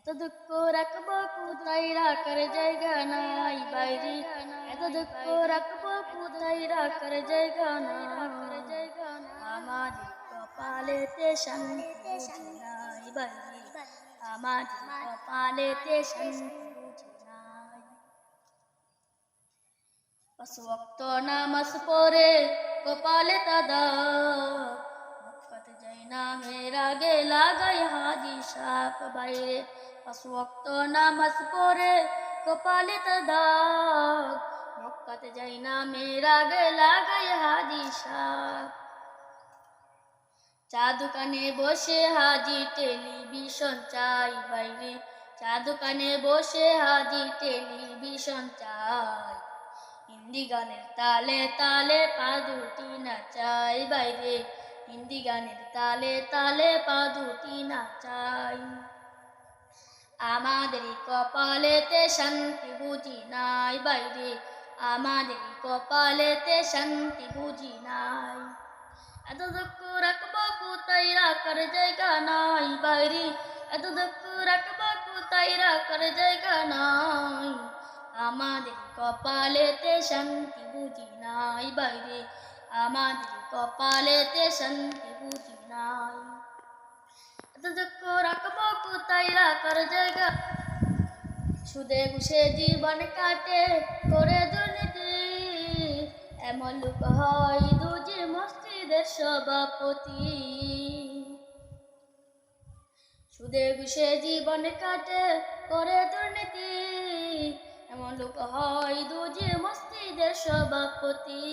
এত দুঃখ রাখবো কোথায় রাখার জায়গা নাই বাইরে, এত দুঃখ রাখবো কোথায় রাখার জায়গা নাই। আমাদের কপালেতে শান্তি বুঝি নাই বাইরে, আমাদের কপালেতে শান্তি বুঝি নাই। 5 ওয়াক্ত নামাজ পড়ে কপালে তাদা, মক্কাতে যাই না মেরা গে লাগাই হাজি সাপ বাইরে। 5 ওয়াক্ত নামাজ পড়ে কপালে তাদা, মক্কাতে যাই না মেরা গে লাগাই হাজি সাপ। চা দোকানে বসে হাজি টেলিভিশন চাই বাইরে, চা দোকানে বসে হাজি টেলিভিশন চাই। হিন্দি গানের তালে তালে পা দুটি নাচাই বাইরে, হিন্দি গানের তালে তালে পা দুটি নাচাই। আমাদের কপালেতে শান্তি বুঝি নাই বাইরে, আমাদের কপালেতে শান্তি বুঝি নাই। এত দুঃখ রাখবো কোথায় রাখার জায়গা নাই বাইরে, এত দুঃখ রাখবো কোথায় রাখার জায়গা নাই। আমাদের কপালেতে শান্তি বুঝি নাই বাইরে, আমাদের কপালেতে শান্তি বুঝি নাই। এত দুঃখ রাখবো কোথায় রাখার জায়গা, সুদে ঘুষে জীবন কাটে করে দুর্নীতি, এমন লোক হয় দুজি মসজিদের সভাপতি। সুদে ঘুষে জীবন কাটে করে দুর্নীতি, এমন লোক হয় দুজি মসজিদের সভাপতি।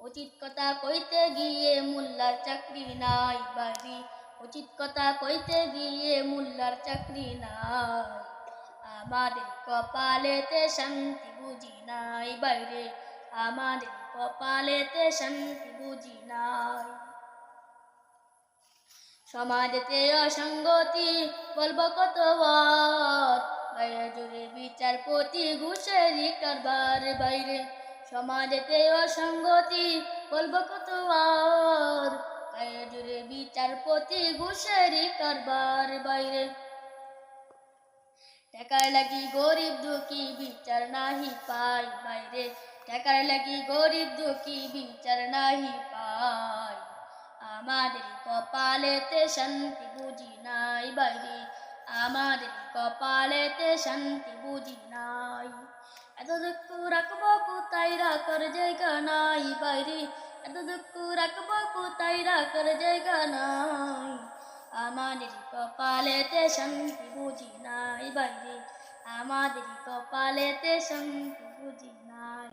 উচিত কথা কইতে গিয়ে মোল্লার চাকরি নাই বাড়ি, উচিত কথা কইতে গিয়ে মোল্লার চাকরি নাই। আমাদের কপালেতে শান্তি বুঝি নাই বাইরে, আমাদের কপালেতে শান্তি বুঝি নাই। সমাজেতে অসঙ্গতি বলবো কতবার, বাইরে জুড়ে বিচারপতি ঘুষেরই কারবার বাইরে। সমাজেতে অসঙ্গতি বলবো কতবার, বাইরে জুড়ে বিচারপতি ঘুষেরই কারবার বাইরে। টাকার লাগি গরিব দুঃখী বিচার নাহি পাই বাইরে, টাকার লাগি গরিব দুঃখী বিচার নাহি পাই। আমাদের কপালেতে শান্তি বুঝি নাই বাইরে, আমাদের কপালেতে শান্তি বুঝি নাই। এত দুঃখ রাখবো কোথায় রাখার জায়গা নাই বাইরে, এত দুঃখ রাখবো কোথায় রাখার জায়গা নাই। আমাদের কপালেতে শান্তি বুঝি নাই বাইরে, আমাদের কপালেতে শান্তি বুঝি নাই।